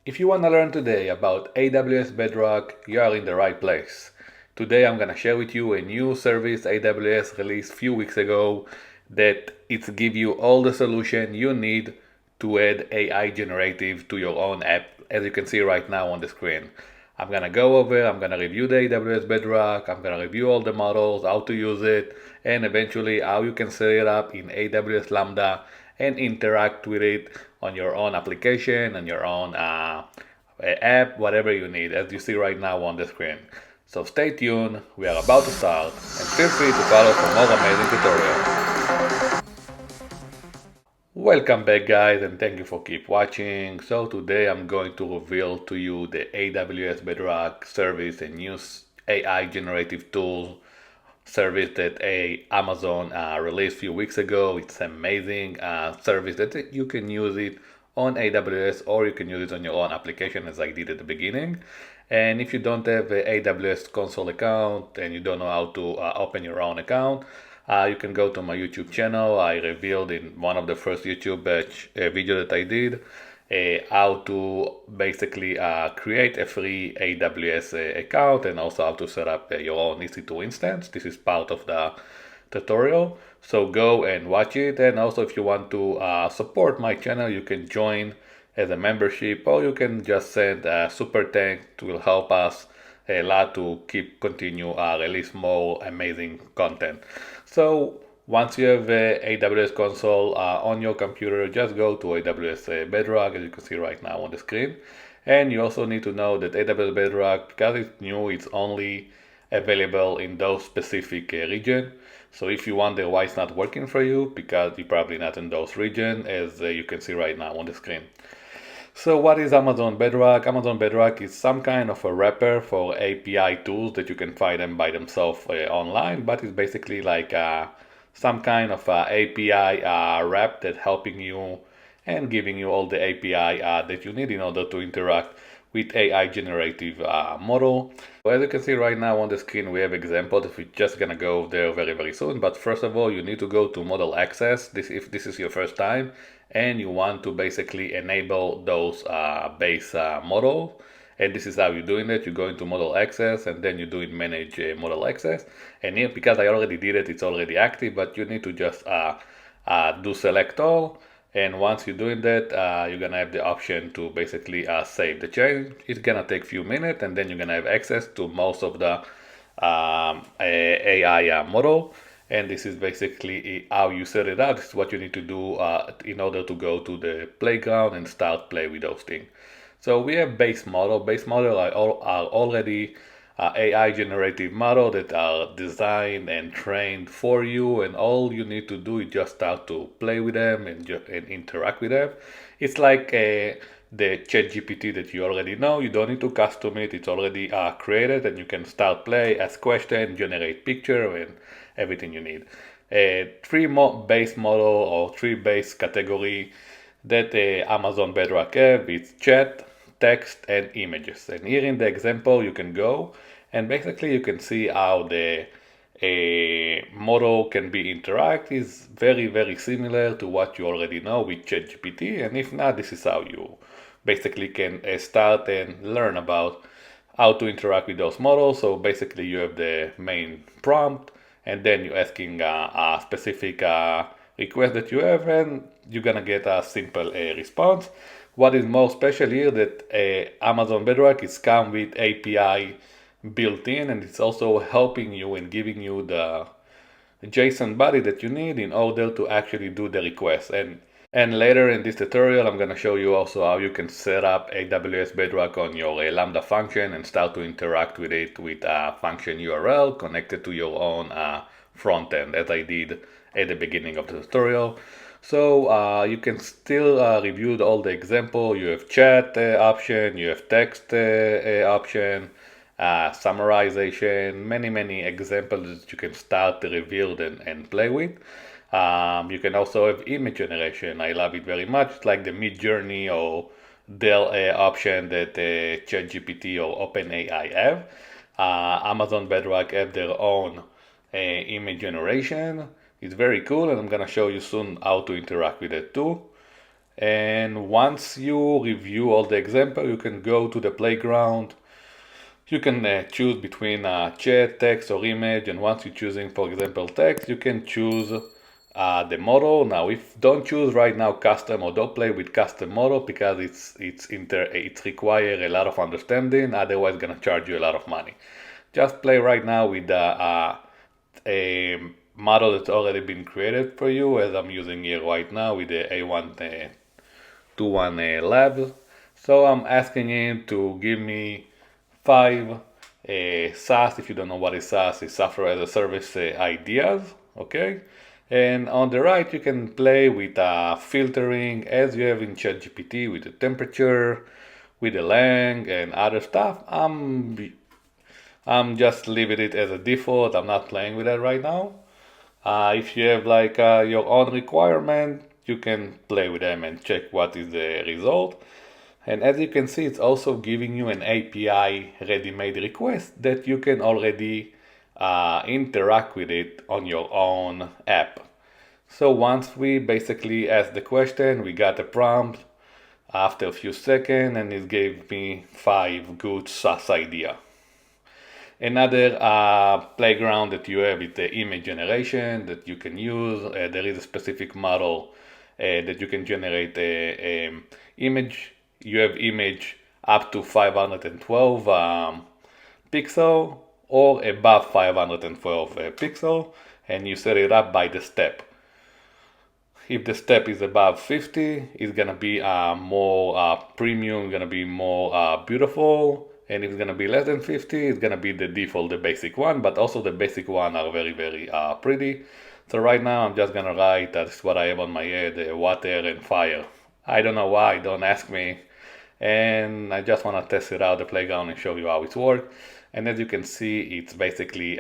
If you want to learn today about AWS Bedrock, you are in the right place. Today I'm going to share with you a new service AWS released a few weeks ago that it's give you all the solution you need to add AI generative to your own app, as you can see right now on the screen. I'm going to go over, I'm going to review the AWS Bedrock, I'm going to review all the models, how to use it, and eventually how you can set it up in AWS Lambda and interact with it on your own application, on your own app, whatever you need, as you see right now on the screen. So stay tuned, we are about to start, and feel free to follow for more amazing tutorials. Welcome back guys, and thank you for keep watching. So today I'm going to reveal to you the AWS Bedrock service, a new AI generative tool service that Amazon released a few weeks ago. It's amazing service that you can use it on AWS or you can use it on your own application, as I did at the beginning. And if you don't have an AWS console account and you don't know how to open your own account, you can go to my YouTube channel. I revealed in one of the first YouTube video that I did how to basically create a free AWS account and also how to set up your own EC2 instance. This is part of the tutorial. So go and watch it. And also if you want to support my channel, you can join as a membership, or you can just send a super thanks. It will help us a lot to continue release more amazing content. So once you have AWS console on your computer, just go to AWS Bedrock, as you can see right now on the screen. And you also need to know that AWS Bedrock, because it's new, it's only available in those specific region. So if you wonder why it's not working for you, because you're probably not in those region, as you can see right now on the screen. So what is Amazon Bedrock? Amazon Bedrock is some kind of a wrapper for API tools that you can find them by themselves online, but it's basically like some kind of API wrap that helping you and giving you all the API that you need in order to interact with AI generative model. As you can see right now on the screen, we have examples that we're just gonna go there very soon. But first of all, you need to go to model access. If this is your first time and you want to basically enable those base model. And this is how you're doing it. You go into model access and then you do it manage model access. And here, because I already did it, it's already active, but you need to just do select all. And once you're doing that, you're gonna have the option to basically save the change. It's gonna take a few minutes, and then you're gonna have access to most of the AI model. And this is basically how you set it up. This is what you need to do in order to go to the playground and start play with those things. So we have base model. Base model are already AI generative model that are designed and trained for you, and all you need to do is just start to play with them and interact with them. It's like the ChatGPT that you already know. You don't need to custom it. It's already created, and you can start play, ask questions, generate picture, and everything you need. Three base model or three base category that Amazon Bedrock have. It's chat, text, and images. And here in the example, you can go and basically you can see how the model can be interact. Is very similar to what you already know with ChatGPT. And if not, this is how you basically can start and learn about how to interact with those models. So basically you have the main prompt, and then you're asking a specific request that you have, and you're gonna get a simple response. What is more special here that Amazon Bedrock is come with API built in, and it's also helping you and giving you the JSON body that you need in order to actually do the request. And later in this tutorial, I'm going to show you also how you can set up AWS Bedrock on your Lambda function and start to interact with it with a function URL connected to your own front end, as I did at the beginning of the tutorial. So you can still review all the example. You have chat option, you have text option, summarization, many examples that you can start to reveal and play with. You can also have image generation. I love it very much. It's like the Mid-Journey or Dell option that ChatGPT or OpenAI have. Amazon Bedrock have their own image generation. It's very cool, and I'm gonna show you soon how to interact with it too. And once you review all the example, you can go to the playground. You can choose between chat, text, or image. And once you're choosing, for example, text, you can choose the model. Now, if don't choose right now custom, or don't play with custom model because it's require a lot of understanding. Otherwise, gonna charge you a lot of money. Just play right now with a model that's already been created for you, as I'm using here right now with the A121 Lab. So I'm asking him to give me 5 SaaS. If you don't know what is SaaS, it's software as a service ideas. Okay. And on the right, you can play with filtering as you have in ChatGPT with the temperature, with the length, and other stuff. I'm just leaving it as a default. I'm not playing with that right now. If you have like your own requirement, you can play with them and check what is the result. And as you can see, it's also giving you an API ready-made request that you can already interact with it on your own app. So once we basically asked the question, we got a prompt after a few seconds, and it gave me 5 good SaaS idea. Another playground that you have is the image generation that you can use. There is a specific model that you can generate a image. You have image up to 512 pixel or above 512 pixel, and you set it up by the step. If the step is above 50, it's gonna be more premium, gonna be more beautiful. And if it's gonna be less than 50, it's gonna be the default, the basic one. But also the basic one are very, very pretty. So right now I'm just gonna write, that's what I have on my head, water and fire. I don't know why, don't ask me. And I just wanna test it out, the playground, and show you how it works. And as you can see, it's basically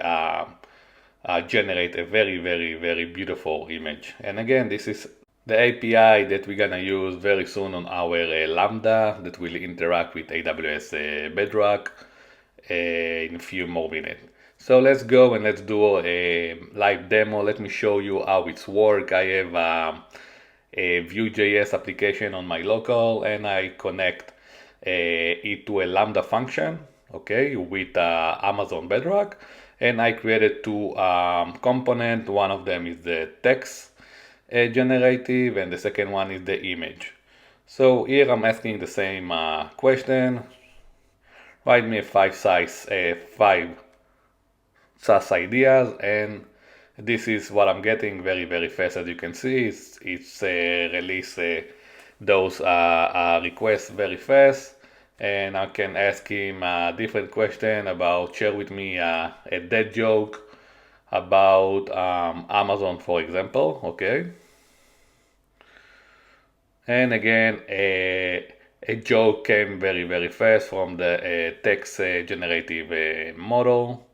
generate a very, very, very beautiful image. And again, this is the API that we're gonna use very soon on our Lambda that will interact with AWS Bedrock in a few more minutes. So let's go and let's do a live demo. Let me show you how it's work. I have a vue.js application on my local, and I connect it to a Lambda function, okay, with Amazon Bedrock. And I created 2 components. One of them is the text generative, and the second one is the image. So here I'm asking the same question. Write me 5 SaaS ideas, and this is what I'm getting very, very fast. As you can see, it's release those requests very fast. And I can ask him a different question about, share with me a dead joke about Amazon, for example, okay? And again, a joke came very, very fast from the text generative model.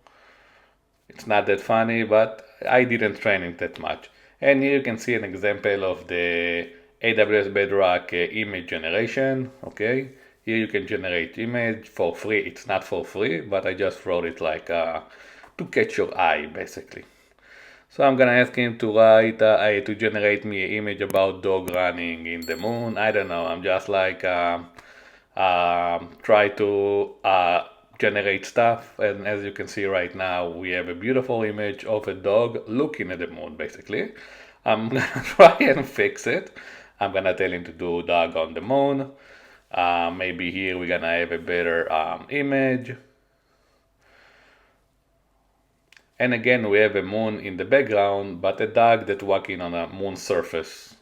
It's not that funny, but I didn't train it that much. And here you can see an example of the AWS Bedrock image generation, okay? Here you can generate image for free. It's not for free, but I just wrote it like to catch your eye, basically. So I'm gonna ask him to write, to generate me an image about dog running in the moon. I don't know, I'm just like try to generate stuff. And as you can see right now, we have a beautiful image of a dog looking at the moon, basically. I'm gonna try and fix it. I'm gonna tell him to do dog on the moon. Maybe here we're gonna have a better image. And again, we have a moon in the background, but a dog that's walking on a moon surface.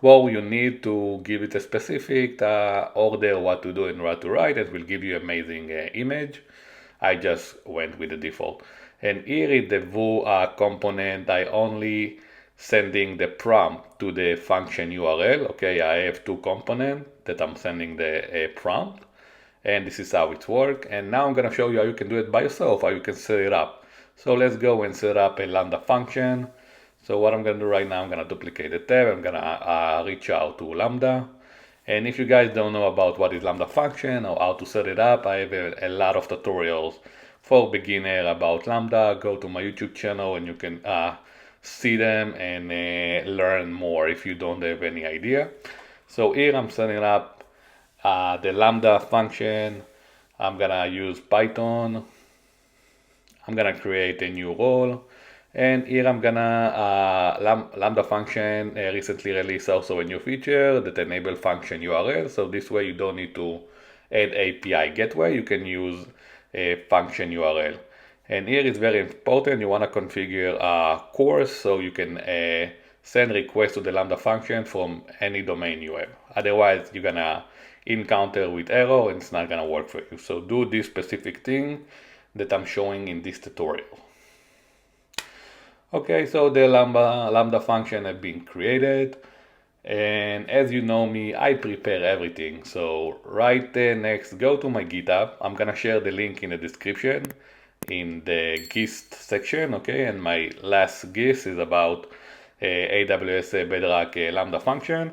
Well, you need to give it a specific order what to do and what to write. It will give you amazing image. I just went with the default. And here is the Vue component. I only sending the prompt to the function URL. Okay, I have 2 components that I'm sending the prompt. And this is how it works. And now I'm gonna show you how you can do it by yourself, how you can set it up. So let's go and set up a Lambda function. So what I'm gonna do right now, I'm gonna duplicate the tab. I'm gonna reach out to Lambda. And if you guys don't know about what is Lambda function or how to set it up, I have a lot of tutorials for beginner about Lambda. Go to my YouTube channel and you can see them and learn more if you don't have any idea. So here I'm setting up the Lambda function. I'm gonna use Python. I'm gonna create a new role. And here I'm gonna, Lambda function recently released also a new feature that enable function URL. So this way you don't need to add API gateway, you can use a function URL. And here it's very important, you wanna configure a course so you can send requests to the Lambda function from any domain you have. Otherwise you're gonna encounter with error and it's not gonna work for you. So do this specific thing that I'm showing in this tutorial. Okay, so the Lambda function has been created, and as you know me, I prepare everything. So right next, go to my GitHub. I'm gonna share the link in the description in the Gist section, okay? And my last Gist is about AWS Bedrock Lambda function.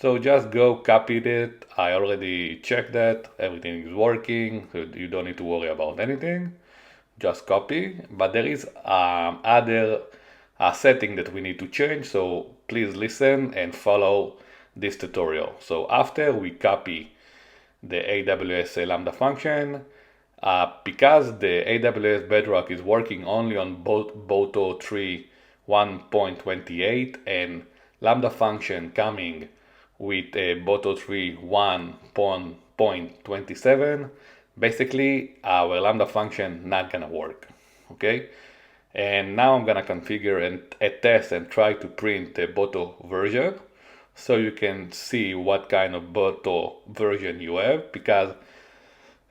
So just go copy it. I already checked that. Everything is working. So you don't need to worry about anything. Just copy. But there is other setting that we need to change. So please listen and follow this tutorial. So after we copy the AWS Lambda function, because the AWS Bedrock is working only on both Boto 3 1.28 and Lambda function coming with Boto 3 1.27, basically our Lambda function not gonna work, okay? And now I'm gonna configure a test and try to print the Boto version so you can see what kind of Boto version you have, because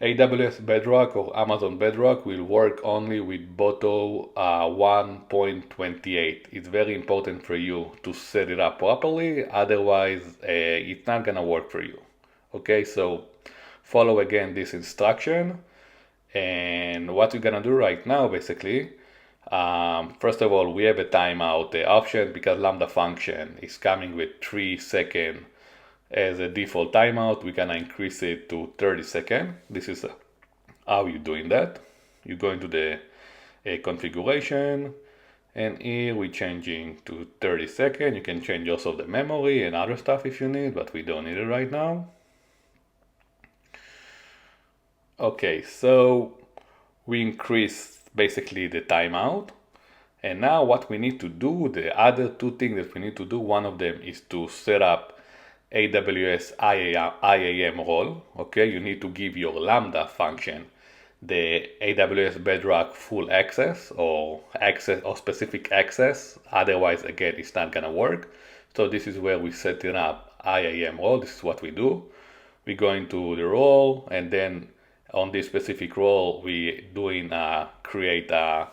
AWS Bedrock or Amazon Bedrock will work only with Boto 1.28. It's very important for you to set it up properly, otherwise it's not gonna work for you. Okay, so follow again this instruction, and what we're gonna do right now basically, first of all, we have a timeout option because Lambda function is coming with 3 seconds as a default timeout. We're gonna increase it to 30 seconds. This is how you're doing that. You go into the configuration, and here we're changing to 30 seconds. You can change also the memory and other stuff if you need, but we don't need it right now. Okay, so we increase basically the timeout. And now what we need to do, the other two things that we need to do, one of them is to set up AWS IAM role. Okay, you need to give your Lambda function the AWS Bedrock full access or specific access. Otherwise, again, it's not gonna work. So this is where we set it up IAM role. This is what we do. We go into the role, and then on this specific role, we doing create a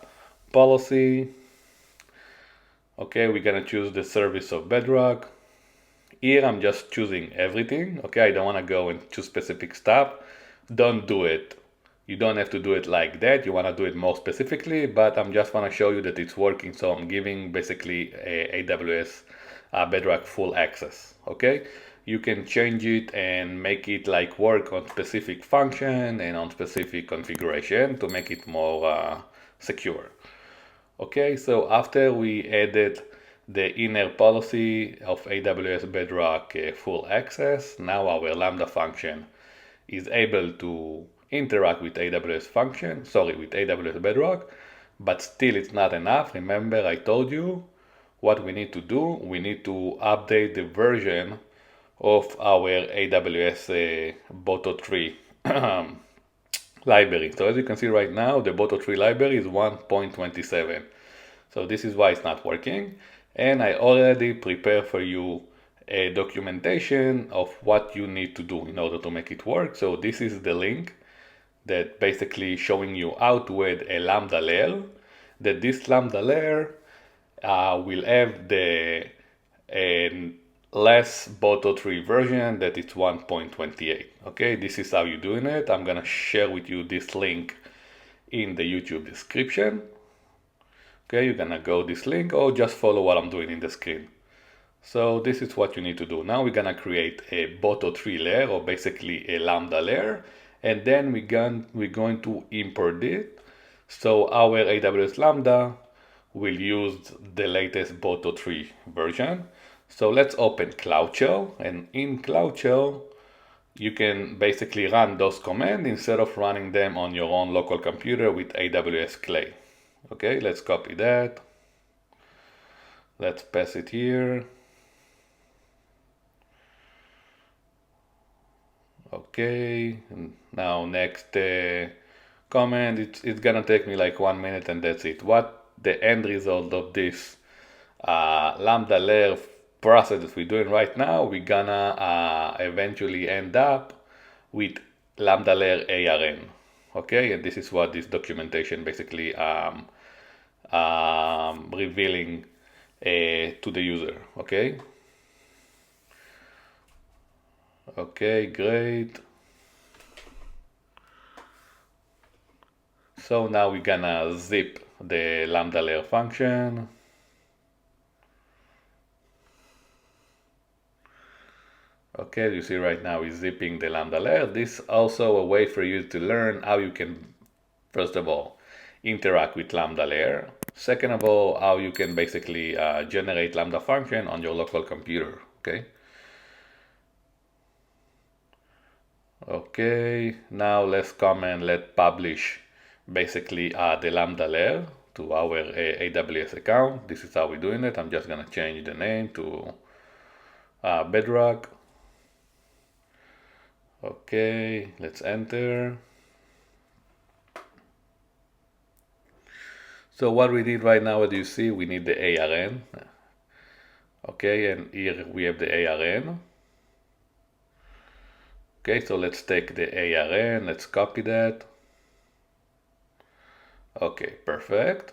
policy. Okay, we're gonna choose the service of Bedrock. Here I'm just choosing everything. Okay, I don't want to go and choose specific stuff. Don't do it. You don't have to do it like that. You want to do it more specifically, but I'm just want to show you that it's working. So I'm giving basically AWS Bedrock full access. Okay, you can change it and make it like work on specific function and on specific configuration to make it more secure. Okay, so after we added the inner policy of AWS Bedrock full access, now our Lambda function is able to interact with AWS Bedrock, but still it's not enough. Remember, I told you what we need to do. We need to update the version of our AWS Boto 3 library. So as you can see right now, the Boto 3 library is 1.27. So this is why it's not working. And I already prepared for you a documentation of what you need to do in order to make it work. So this is the link that basically showing you how to add a Lambda layer. That this Lambda layer will have the less Boto 3 version that it's 1.28. Okay, this is how you're doing it. I'm gonna share with you this link in the YouTube description. Okay, you're gonna go this link or just follow what I'm doing in the screen. So this is what you need to do. Now we're gonna create a Boto 3 layer, or basically a Lambda layer, and then we're going to import it. So our AWS Lambda will use the latest Boto 3 version. So let's open Cloud Shell, and in Cloud Shell, you can basically run those commands instead of running them on your own local computer with AWS Clay. Okay, let's copy that. Let's paste it here. Okay, and now next command, it's gonna take me like 1 minute and that's it. What the end result of this Lambda layer process that we're doing right now, we're gonna eventually end up with Lambda layer ARN. Okay, and this is what this documentation basically revealing to the user. Okay. Okay, great. So now we're gonna zip the Lambda layer function. Okay, you see right now is zipping the Lambda layer. This is also a way for you to learn how you can, first of all, interact with Lambda layer. Second of all, how you can basically generate Lambda function on your local computer. Okay. Okay, now let's come and let publish basically the Lambda layer to our AWS account. This is how we're doing it. I'm just gonna change the name to Bedrock. Okay, let's enter. So what we did right now, as you see, we need the ARN. Okay, and here we have the ARN. Okay, so let's take the ARN, let's copy that. Okay, perfect.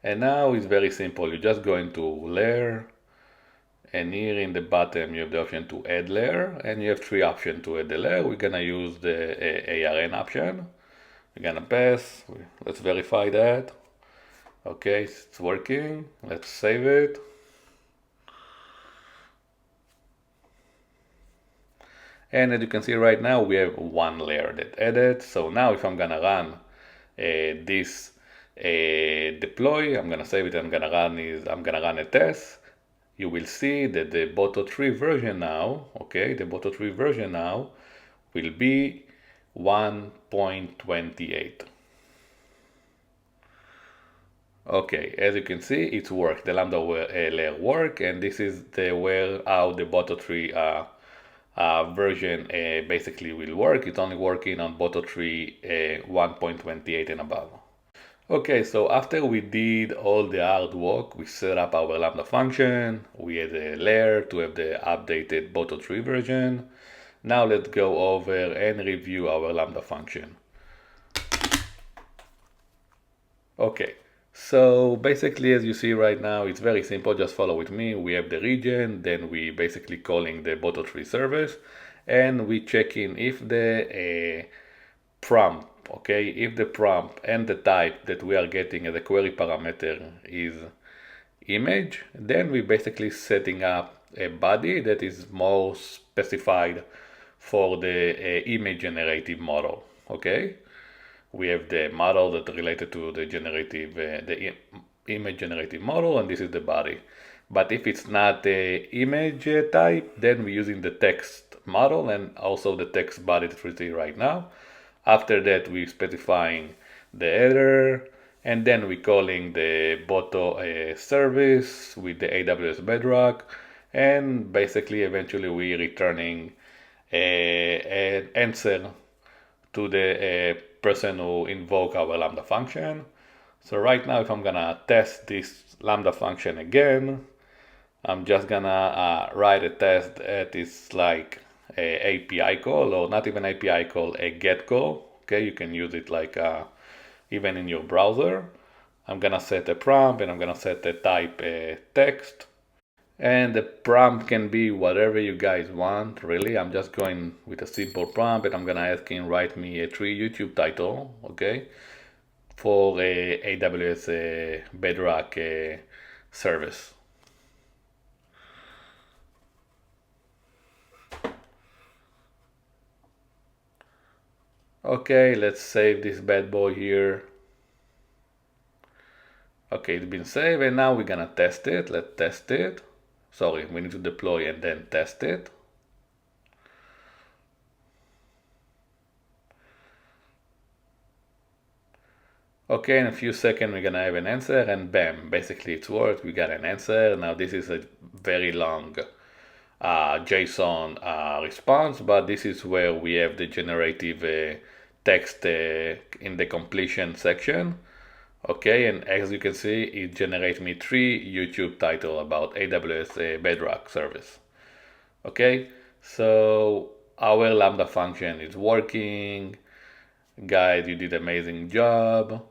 And now it's very simple. You just go into layer, and here in the bottom you have the option to add layer, and you have three options to add the layer. We're gonna use the ARN option. We're gonna pass. Let's verify that. Okay, it's working. Let's save it. And as you can see right now, we have one layer that added. So now if I'm gonna run this deploy, I'm gonna save it, I'm gonna run a test. You will see that the Boto 3 version now, okay, the Boto 3 version now will be 1.28. Okay, as you can see, it's worked. The Lambda layer work, and this is how the Boto 3 version basically will work. It's only working on Boto 3 1.28 and above. Okay, so after we did all the hard work, we set up our Lambda function, we had a layer to have the updated Boto 3 version. Now let's go over and review our Lambda function. Okay, so basically as you see right now, it's very simple, just follow with me. We have the region, then we basically calling the Boto 3 service, and we checking if the prompt, okay, if the prompt and the type that we are getting as a query parameter is image, then we basically setting up a body that is more specified for the image generative model. Okay, we have the model that related to the image generative model, and this is the body. But if it's not the image type, then we're using the text model and also the text body that we see right now. After that, we're specifying the header, and then we're calling the Boto service with the AWS Bedrock, and basically eventually we're returning an answer to the person who invoked our Lambda function. So right now, if I'm gonna test this Lambda function again, I'm just gonna write a test that is like a API call, or not even API call, a GET call. Okay, you can use it like even in your browser. I'm gonna set a prompt, and I'm gonna set a type text. And the prompt can be whatever you guys want, really. I'm just going with a simple prompt, and I'm gonna ask him write me a 3 YouTube title, okay, for a AWS Bedrock service. Okay, let's save this bad boy here. Okay, it's been saved, and now we're gonna test it. Let's test it. Sorry, we need to deploy and then test it. Okay, in a few seconds we're gonna have an answer, and bam, basically it's worked. We got an answer. Now this is a very long JSON response, but this is where we have the generative text in the completion section. Okay, and as you can see, it generates me 3 YouTube titles about AWS Bedrock service. Okay, so our Lambda function is working. Guys, you did amazing job.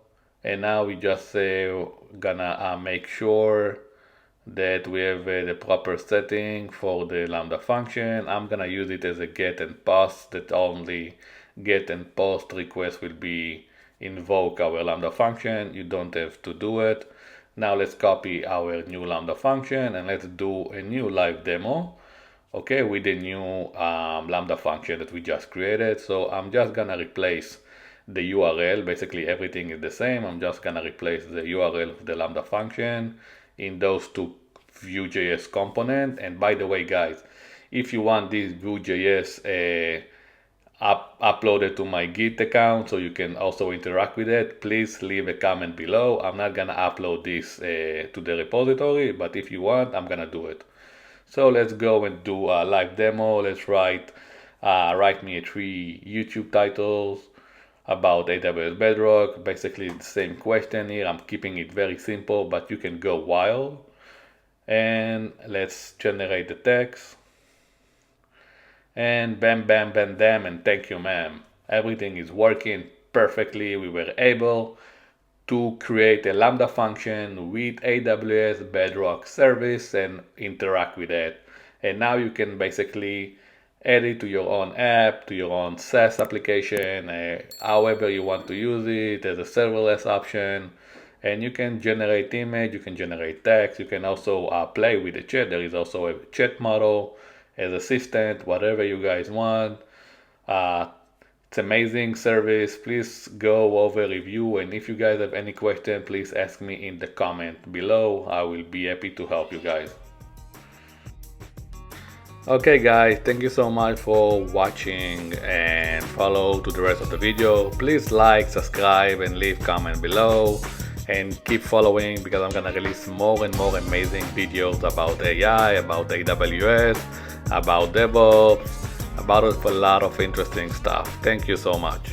And now we just gonna make sure that we have the proper setting for the Lambda function. I'm gonna use it as a get and post, that only get and post request will be invoke our Lambda function. You don't have to do it. Now let's copy our new Lambda function and let's do a new live demo. Okay, with the new Lambda function that we just created. So I'm just gonna replace the URL. Basically everything is the same. I'm just gonna replace the URL of the Lambda function in those two vue.js component. And by the way, guys, if you want this vue.js uploaded to my Git account so you can also interact with it, please leave a comment below. I'm not gonna upload this to the repository, but if you want, I'm gonna do it. So let's go and do a live demo. Let's write me 3 YouTube titles about AWS Bedrock. Basically the same question here. I'm keeping it very simple, but you can go wild. And let's generate the text. And bam, bam, bam, bam, and thank you, ma'am. Everything is working perfectly. We were able to create a Lambda function with AWS Bedrock service and interact with it. And now you can basically add it to your own app, to your own SaaS application, however you want to use it. There's a serverless option, and you can generate image, you can generate text, you can also play with the chat. There is also a chat model as assistant, whatever you guys want. It's amazing service. Please go over review, and if you guys have any question, please ask me in the comment below. I will be happy to help you guys. Okay guys, thank you so much for watching, and follow to the rest of the video. Please like, subscribe, and leave comment below, and keep following because I'm gonna release more and more amazing videos about AI, about AWS, about DevOps, about a lot of interesting stuff. Thank you so much.